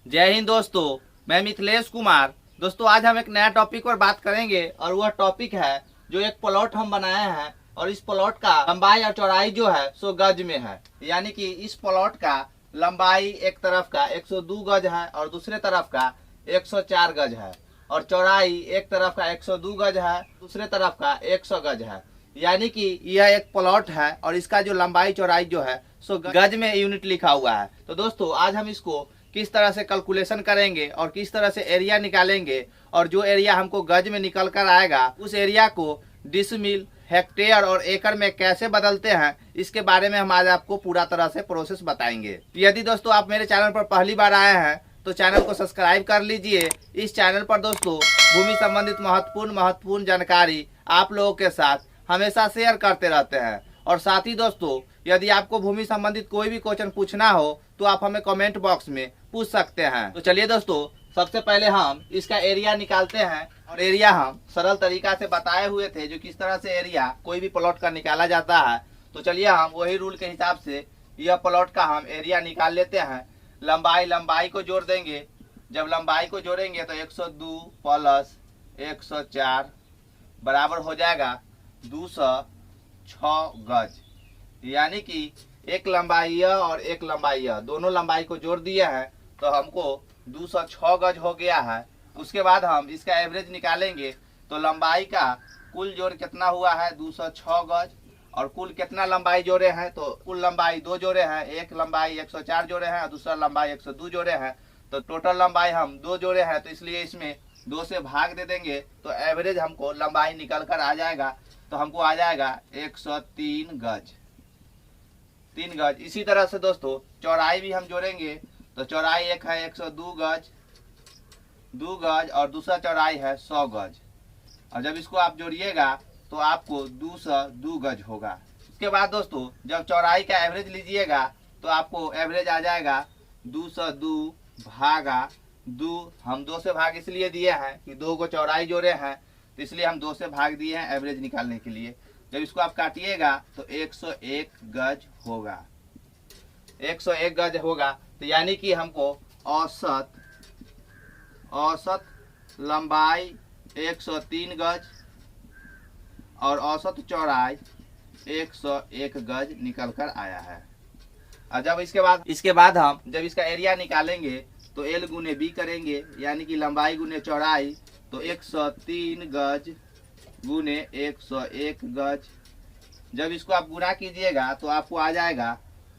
जय हिंद दोस्तों, मैं मिथिलेश कुमार। दोस्तों आज हम एक नया टॉपिक पर बात करेंगे और वह टॉपिक है जो एक प्लॉट हम बनाए हैं और इस प्लॉट का लंबाई और चौड़ाई जो है सो गज में है। यानी कि इस प्लॉट का लंबाई एक तरफ का 102 गज है और दूसरे तरफ का 104 गज है और चौड़ाई एक तरफ का 102 गज है, दूसरे तरफ का 100 गज है। यानी कि यह एक प्लॉट है और इसका जो लंबाई चौड़ाई जो है सो गज में यूनिट लिखा हुआ है। तो दोस्तों आज हम इसको किस तरह से कैलकुलेशन करेंगे और किस तरह से एरिया निकालेंगे और जो एरिया हमको गज में निकल कर आएगा उस एरिया को डिसमिल, हेक्टेयर और एकड़ में कैसे बदलते हैं, इसके बारे में हम आज आपको पूरा तरह से प्रोसेस बताएंगे। यदि दोस्तों आप मेरे चैनल पर पहली बार आए हैं तो चैनल को सब्सक्राइब कर लीजिए। इस चैनल पर दोस्तों भूमि संबंधित महत्वपूर्ण जानकारी आप लोगों के साथ हमेशा शेयर करते रहते हैं। और साथ ही दोस्तों यदि आपको भूमि संबंधित कोई भी क्वेश्चन पूछना हो तो आप हमें कमेंट बॉक्स में पूछ सकते हैं। तो चलिए दोस्तों सबसे पहले हम इसका एरिया निकालते हैं और एरिया हम सरल तरीका से बताए हुए थे जो किस तरह से एरिया कोई भी प्लॉट का निकाला जाता है। तो चलिए हम वही रूल के हिसाब से यह प्लॉट का हम एरिया निकाल लेते हैं। लंबाई को जोड़ देंगे। जब लंबाई को जोड़ेंगे तो 102 प्लस 104 बराबर हो जाएगा 206 गज। यानी कि एक लंबाई और एक लंबाई दोनों लंबाई को जोड़ दिए हैं तो हमको 206 गज हो गया है। उसके बाद हम इसका एवरेज निकालेंगे तो लंबाई का कुल जोड़ कितना हुआ है 206 गज और कुल कितना लंबाई जोड़े हैं तो कुल लंबाई दो जोड़े हैं। एक लंबाई 104 जोड़े हैं और दूसरा लंबाई 102 जोड़े हैं। तो टोटल लंबाई हम दो जोड़े हैं तो इसलिए इसमें 2 से भाग दे देंगे तो एवरेज हमको लंबाई निकल कर आ जाएगा। तो हमको आ जाएगा 103 गज, 3 गज। इसी तरह से दोस्तों चौड़ाई भी हम जोड़ेंगे तो चौड़ाई एक है 102 गज, 2 गज और दूसरा चौड़ाई है 100 गज। और जब इसको आप जोड़िएगा तो आपको 202 गज होगा। उसके बाद दोस्तों जब चौड़ाई का एवरेज लीजिएगा तो आपको एवरेज आ जाएगा 202 भागा 2। हम 2 से भाग इसलिए दिए हैं कि 2 को चौड़ाई जोड़े हैं तो इसलिए हम 2 से भाग दिए हैं एवरेज निकालने के लिए। जब इसको आप काटिएगा तो 101 गज होगा, 101 गज होगा। तो यानी कि हमको औसत लंबाई 103 गज और औसत चौड़ाई 101 गज निकल कर आया है। और जब इसके बाद हम जब इसका एरिया निकालेंगे तो L गुने B करेंगे। यानी कि लंबाई गुने चौड़ाई तो 103 गज गुने 101 गज। जब इसको आप गुणा कीजिएगा तो आपको आ जाएगा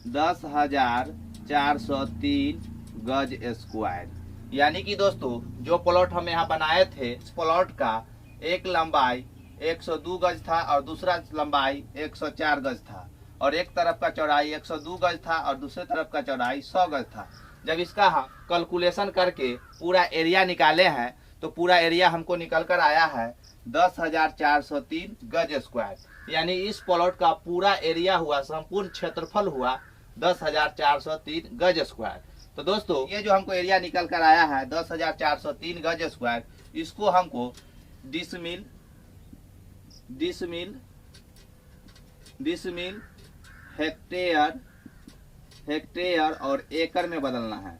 10,403 गज स्क्वायर। यानी कि दोस्तों जो प्लॉट हम यहाँ बनाए थे इस प्लॉट का एक लंबाई 102 गज था और दूसरा लंबाई 104 गज था और एक तरफ का चौड़ाई 102 गज था और दूसरे तरफ का चौड़ाई 100 गज था। जब इसका हम कैलकुलेशन करके पूरा एरिया निकाले हैं तो पूरा एरिया हमको निकल कर आया है 10,403 गज स्क्वायर। यानी इस प्लॉट का पूरा एरिया हुआ, संपूर्ण क्षेत्रफल हुआ 10,403 गज स्क्वायर। तो दोस्तों ये जो हमको एरिया निकल कर आया है 10,403 गज स्क्वायर, इसको हमको डिसमिल, हेक्टेयर और एकड़ में बदलना है।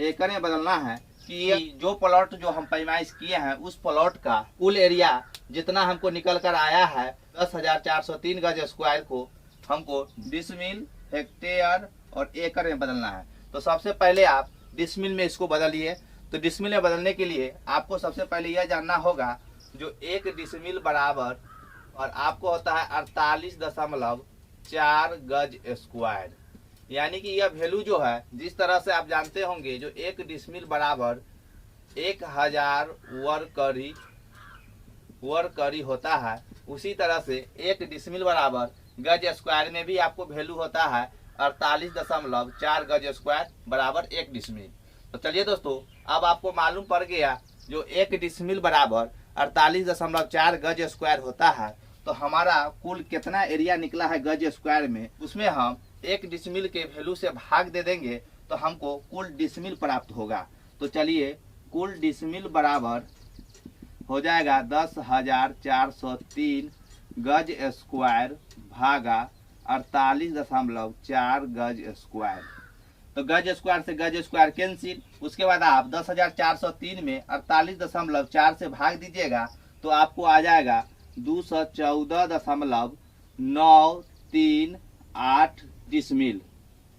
एकड़ में बदलना है कि ये जो प्लॉट जो हम पैमाइश किए हैं उस प्लॉट का कुल एरिया जितना हमको निकल कर आया है 10,403 गज स्क्वायर को हमको डिसमिल, हेक्टेयर और एकड़ में बदलना है। तो सबसे पहले आप डिसमिल में इसको बदलिए। तो डिसमिल में बदलने के लिए आपको सबसे पहले यह जानना होगा जो 1 डिसमिल बराबर और आपको होता है 48.4 गज स्क्वायर। यानी कि यह वैल्यू जो है जिस तरह से आप जानते होंगे जो 1 डिसमिल बराबर 1000 वर्ग करी होता है, उसी तरह से 1 डिसमिल बराबर गज स्क्वायर में भी आपको वैल्यू होता है 48.4 गज स्क्वायर बराबर 1 डिसमिल। तो चलिए दोस्तों अब आपको मालूम पड़ गया जो 1 डिसमिल बराबर 48.4 गज स्क्वायर होता है। तो हमारा कुल कितना एरिया निकला है गज स्क्वायर में, उसमें हम 1 डिसमिल के वैल्यू से भाग दे देंगे तो हमको कुल डिसमिल प्राप्त होगा। तो चलिए कुल डिसमिल बराबर हो जाएगा 10,403 गज स्क्वायर भागा 48.4 गज स्क्वायर। तो गज स्क्वायर से गज स्क्वायर कैंसिल। उसके बाद आप 10,403 में 48.4 से भाग दीजिएगा तो आपको आ जाएगा 214.938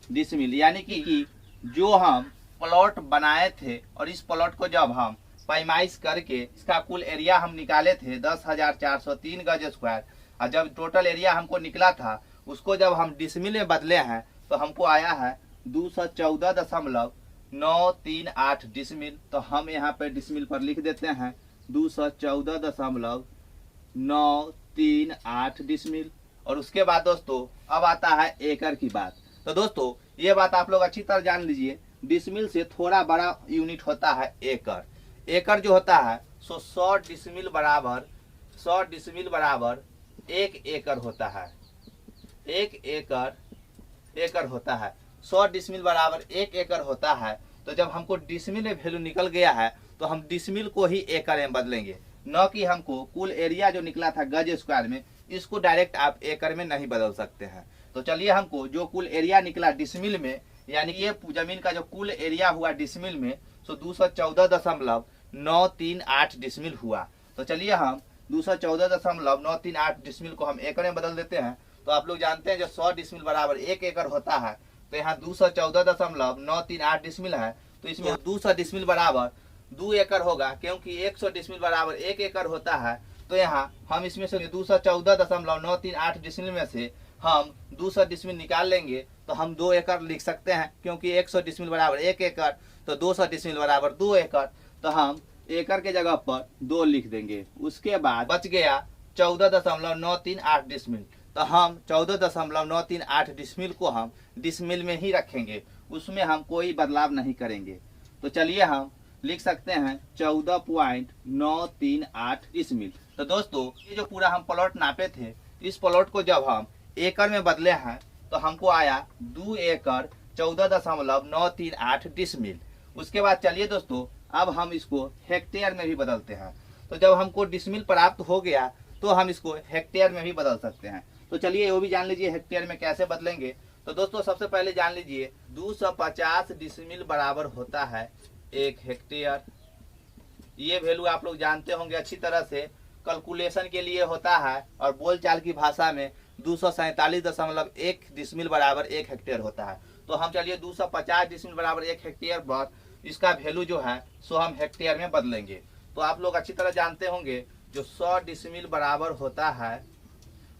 डिसमिल। यानी कि जो हम प्लॉट बनाए थे और इस प्लॉट को जब हम पैमाइश करके इसका कुल एरिया हम निकाले थे 10,403 गज स्क्वायर, और जब टोटल एरिया हमको निकला था उसको जब हम डिसमिल में बदले हैं तो हमको आया है 214.938 डिसमिल। तो हम यहाँ पे डिसमिल पर लिख देते हैं 214.938 डिसमिल। और उसके बाद दोस्तों अब आता है एकड़ की बात। तो दोस्तों ये बात आप लोग अच्छी तरह जान लीजिए, डिसमिल से थोड़ा बड़ा यूनिट होता है एकड़। एकड़ जो होता है सो 100 डिसमिल बराबर 1 एकड़ होता है। 1 एकड़ होता है 100 डिसमिल बराबर 1 एकड़ होता है। तो जब हमको डिसमिल में वैल्यू निकल गया है तो हम डिसमिल को ही एकड़ में बदलेंगे, न कि हमको कुल एरिया जो निकला था गज स्क्वायर में इसको डायरेक्ट आप एकड़ में नहीं बदल सकते हैं। तो चलिए हमको जो कुल एरिया निकला डिसमिल में, यानी ये जमीन का जो कुल एरिया हुआ डिसमिल में सो 214.938 डिसमिल हुआ। तो चलिए हम 214.938 डिसमिल को हम एकड़ में बदल देते हैं। तो आप लोग जानते हैं जो 100 डिसमिल बराबर 1 एकड़ होता है, तो यहाँ 214.938 डिसमिल है, तो इसमें 200 डिसमिल बराबर 2 एकड़ होगा, क्योंकि 100 डिसमिल बराबर 1 एकड़ होता है। तो यहाँ हम इसमें से 214.938 डिसमिल में से हम 200 डिसमिल निकाल लेंगे तो हम 2 एकड़ लिख सकते हैं, क्योंकि 100 डिसमिल बराबर 1 एकड़, तो 200 डिसमिल बराबर 2 एकड़। तो हम एकड़ के जगह पर 2 लिख देंगे। उसके बाद बच गया 14.938 डिसमिल। तो हम 14.938 डिसमिल को हम डिसमिल में ही रखेंगे, उसमें हम कोई बदलाव नहीं करेंगे। तो चलिए हम लिख सकते हैं 14.938 डिसमिल। तो दोस्तों ये जो पूरा हम प्लॉट नापे थे, इस प्लॉट को जब हम एकड़ में बदले हैं तो हमको आया 2 एकड़ 14.938 डिसमिल। उसके बाद चलिए दोस्तों अब हम इसको हेक्टेयर में भी बदलते हैं। तो जब हमको डिसमिल प्राप्त हो गया तो हम इसको हेक्टेयर में भी बदल सकते हैं। तो चलिए वो भी जान लीजिए हेक्टेयर में कैसे बदलेंगे। तो दोस्तों सबसे पहले जान लीजिए 250 डिसमिल बराबर होता है 1 हेक्टेयर। ये वैल्यू आप लोग जानते होंगे अच्छी तरह से, कैलकुलेशन के लिए होता है, और बोलचाल की भाषा में 247.1 डिसमिल बराबर 1 हेक्टेयर होता है। तो हम चलिए 250 डिसमिल बराबर 1 हेक्टेयर पर इसका वैल्यू जो है सो हम हेक्टेयर में बदलेंगे। तो आप लोग अच्छी तरह जानते होंगे जो 100 डिसमिल बराबर होता है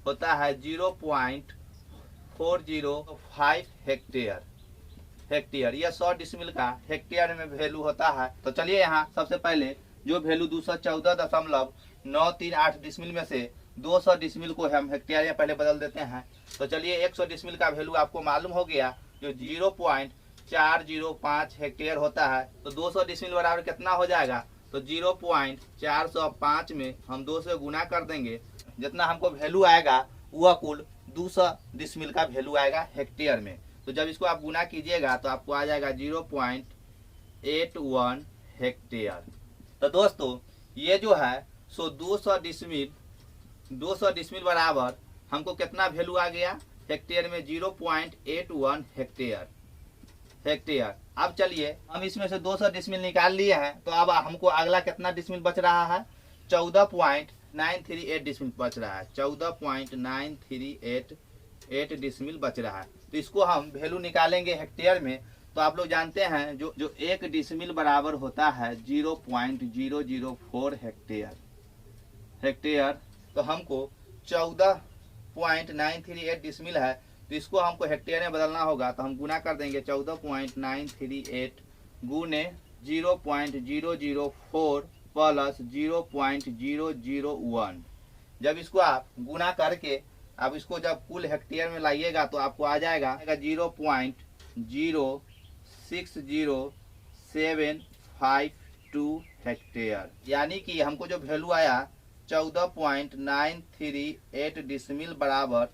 0.405 हेक्टेयर। यह 100 डिसमिल का हेक्टेयर में वैल्यू होता है। तो चलिए यहाँ सबसे पहले जो वैल्यू 214.938 डिसमिल में से 200 डिसमिल को हम हेक्टेयर में पहले बदल देते हैं। तो चलिए 100 डिसमिल का वैल्यू आपको मालूम हो गया जो 0.405 हेक्टेयर होता है। तो 200 डिसमिल बराबर कितना हो जाएगा, तो 0.405 में हम 2 से गुना कर देंगे, जितना हमको वैल्यू आएगा वह कुल 200 डिसमिल का वैल्यू आएगा हेक्टेयर में। तो जब इसको आप गुना कीजिएगा तो आपको आ जाएगा 0.81 हेक्टेयर। तो दोस्तों ये जो है सो 200 डिसमिल बराबर हमको कितना वैल्यू आ गया हेक्टेयर में, 0.81 हेक्टेयर। अब चलिए हम इसमें से 200 डिसमिल निकाल लिए हैं, तो अब हमको अगला कितना डिसमिल बच रहा है, 14.938 डिसमिल बच रहा है। 14.938 डिसमिल बच रहा है। तो इसको हम वैल्यू निकालेंगे हेक्टेयर में। तो आप लोग जानते हैं जो 1 डिसमिल बराबर होता है 0.004 हेक्टेयर। तो हमको 14.938 डिसमिल है, तो इसको हमको हेक्टेयर में बदलना होगा। तो हम गुना कर देंगे 14.938 गुने 0.004 प्लस 0.001। जब इसको आप गुना करके अब इसको जब कुल हेक्टेयर में लाइएगा तो आपको आ जाएगा 0.06072 हेक्टेयर। यानी कि हमको जो वैल्यू आया 14.938 डिसमिल बराबर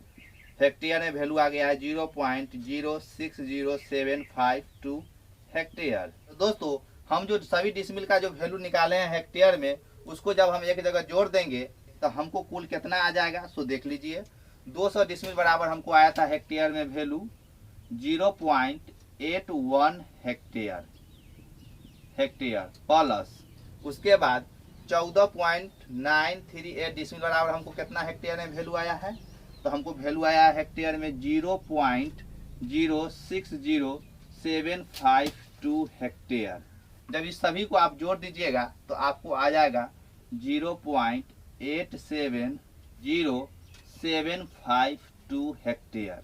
हेक्टेयर में वैल्यू आ गया है 0.06072 हेक्टेयर। दोस्तों हम जो सभी डिसमिल का जो वैल्यू निकाले हैं हेक्टेयर में, उसको जब हम एक जगह जोड़ देंगे तो हमको कुल कितना आ जाएगा, सो देख लीजिए। 200 डिसमिल बराबर हमको आया था हेक्टेयर में वैल्यू 0.81 हेक्टेयर प्लस उसके बाद 14.938 डिसमिल बराबर हमको कितना हेक्टेयर में वैल्यू आया है, तो हमको वैल्यू आया है हेक्टेयर में 0.060752 हेक्टेयर। जब इस सभी को आप जोड़ दीजिएगा तो आपको आ जाएगा 0.870752 हेक्टेयर।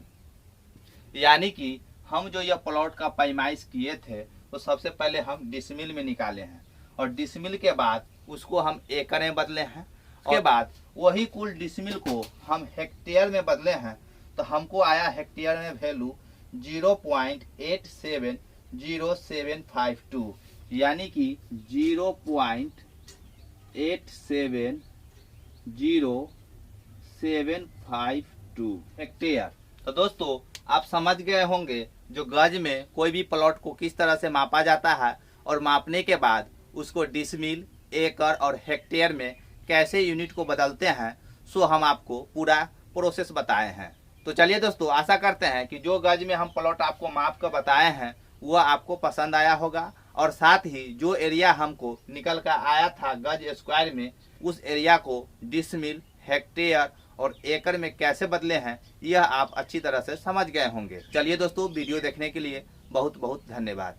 यानी कि हम जो यह प्लॉट का पैमाइश किए थे तो सबसे पहले हम डिसमिल में निकाले हैं और डिसमिल के बाद उसको हम एकड़ में बदले हैं। उसके बाद वही कुल डिसमिल को हम हेक्टेयर में बदले हैं तो हमको आया हेक्टेयर में वैल्यू 0.870752 यानी कि 0.870752 हेक्टेयर। तो दोस्तों आप समझ गए होंगे जो गज में कोई भी प्लॉट को किस तरह से मापा जाता है और मापने के बाद उसको डिसमिल, एकड़ और हेक्टेयर में कैसे यूनिट को बदलते हैं, सो हम आपको पूरा प्रोसेस बताए हैं। तो चलिए दोस्तों, आशा करते हैं कि जो गज में हम प्लॉट आपको माप कर बताए हैं वह आपको पसंद आया होगा और साथ ही जो एरिया हमको निकल कर आया था गज स्क्वायर में, उस एरिया को डिसमिल, हेक्टेयर और एकड़ में कैसे बदले हैं यह आप अच्छी तरह से समझ गए होंगे। चलिए दोस्तों, वीडियो देखने के लिए बहुत बहुत धन्यवाद।